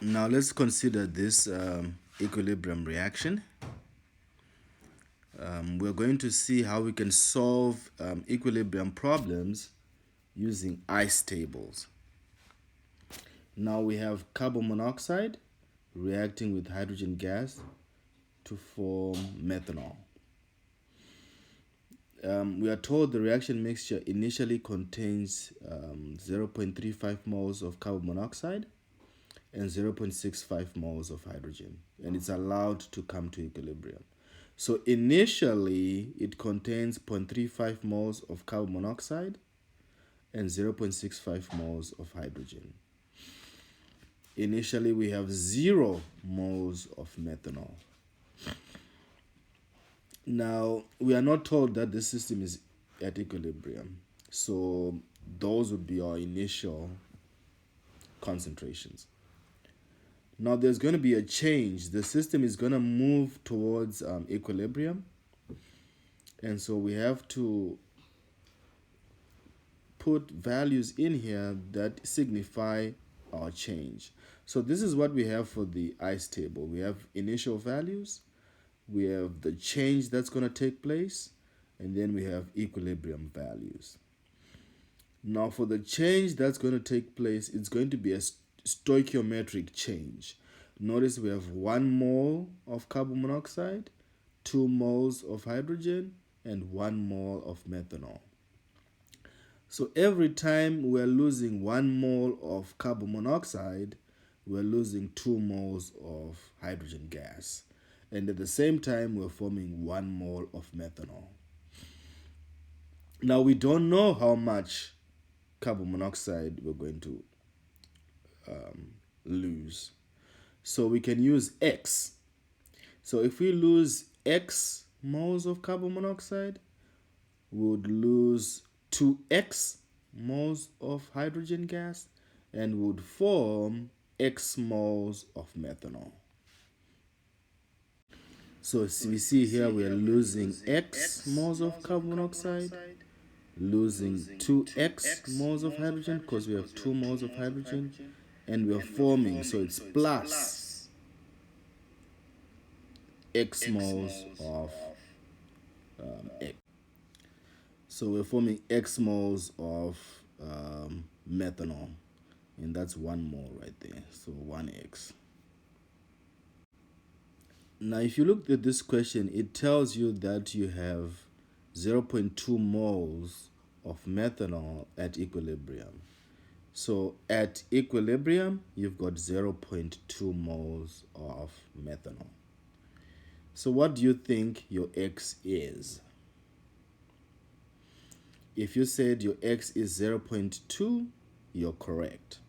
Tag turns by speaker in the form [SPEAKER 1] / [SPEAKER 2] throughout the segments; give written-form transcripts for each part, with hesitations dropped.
[SPEAKER 1] Now let's consider this equilibrium reaction. We're going to see how we can solve equilibrium problems using ice tables. Now we have carbon monoxide reacting with hydrogen gas to form methanol. We are told the reaction mixture initially contains 0.35 moles of carbon monoxide and 0.65 moles of hydrogen, and it's allowed to come to equilibrium. So initially it contains 0.35 moles of carbon monoxide and 0.65 moles of hydrogen. Initially we have 0 moles of methanol. Now we are not told that the system is at equilibrium, so those would be our initial concentrations. Now there's going to be a change. The system is going to move towards equilibrium, and so we have to put values in here that signify our change. So this is what we have for the ice table. We have initial values, we have the change that's going to take place, and then we have equilibrium values. Now for the change that's going to take place, it's going to be a stoichiometric change. Notice we have 1 mole of carbon monoxide, 2 moles of hydrogen, and 1 mole of methanol. So every time we're losing 1 mole of carbon monoxide, we're losing 2 moles of hydrogen gas. And at the same time, we're forming 1 mole of methanol. Now we don't know how much carbon monoxide we're going to lose. So we can use X. So if we lose X moles of carbon monoxide, we would lose 2X moles of hydrogen gas and would form X moles of methanol. So as we see here, we are losing X moles of carbon monoxide, losing 2X moles of hydrogen because we have 2 moles of hydrogen, and we are forming, so it's plus X moles of X. So we're forming X moles of methanol, and that's 1 mole right there, so 1X. Now if you look at this question, it tells you that you have 0.2 moles of methanol at equilibrium. So at equilibrium, you've got 0.2 moles of methanol. So what do you think your X is? If you said your X is 0.2, you're correct.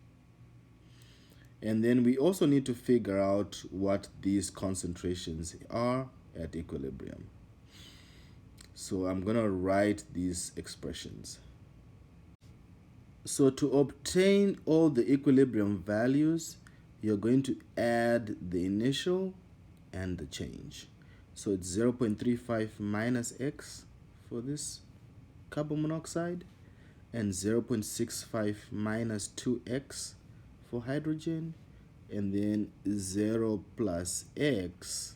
[SPEAKER 1] And then we also need to figure out what these concentrations are at equilibrium. So I'm going to write these expressions. So to obtain all the equilibrium values, you're going to add the initial and the change. So it's 0.35 minus X for this carbon monoxide, and 0.65 minus 2X for hydrogen, and then 0 plus X,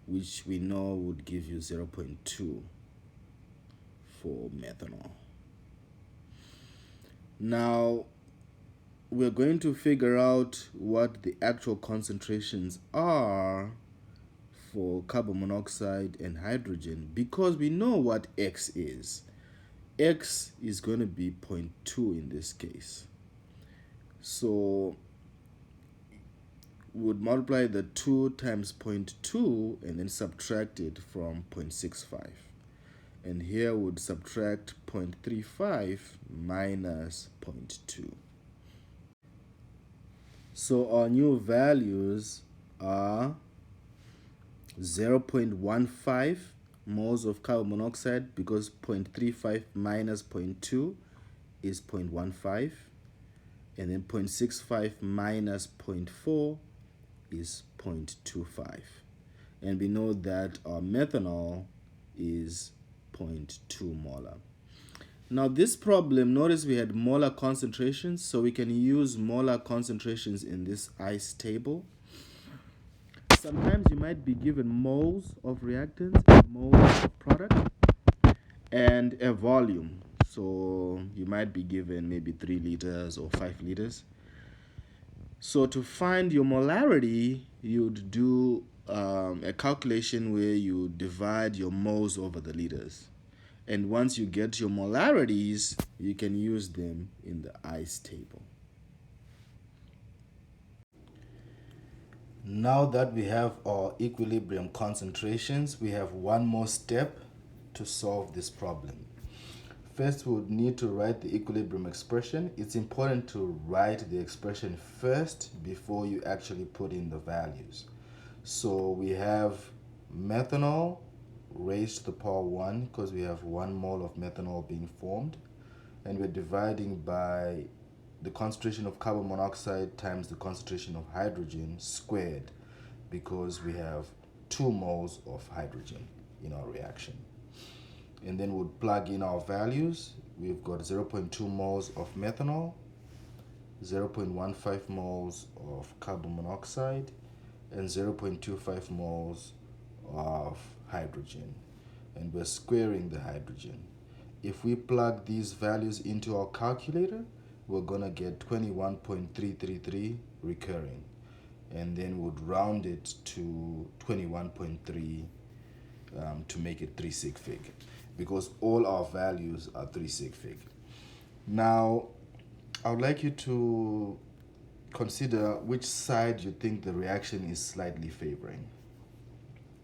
[SPEAKER 1] which we know would give you 0.2 for methanol. Now we're going to figure out what the actual concentrations are for carbon monoxide and hydrogen, because we know what X is. X is going to be 0.2 in this case. So we would multiply the 2 times 0.2 and then subtract it from 0.65. And here would subtract 0.35 minus 0.2. So our new values are 0.15 moles of carbon monoxide, because 0.35 minus 0.2 is 0.15, and then 0.65 minus 0.4 is 0.25. And we know that our methanol is 0.2 molar. Now this problem, notice we had molar concentrations, so we can use molar concentrations in this ice table. Sometimes you might be given moles of reactants and moles of product and a volume. So you might be given maybe 3 liters or 5 liters. So to find your molarity, you'd do a calculation where you divide your moles over the liters. And once you get your molarities, you can use them in the ice table. Now that we have our equilibrium concentrations, we have one more step to solve this problem. First, we would need to write the equilibrium expression. It's important to write the expression first before you actually put in the values. So we have methanol raised to the power 1 because we have 1 mole of methanol being formed. And we're dividing by the concentration of carbon monoxide times the concentration of hydrogen squared because we have 2 moles of hydrogen in our reaction. And then we'll plug in our values. We've got 0.2 moles of methanol, 0.15 moles of carbon monoxide, and 0.25 moles of hydrogen. And we're squaring the hydrogen. If we plug these values into our calculator, we're gonna get 21.333 recurring. And then we'd round it to 21.3 to make it 3 sig fig, because all our values are 3 sig fig. Now, I would like you to consider which side you think the reaction is slightly favoring.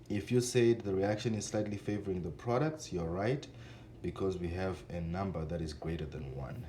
[SPEAKER 1] If you said the reaction is slightly favoring the products, you're right, because we have a number that is greater than 1.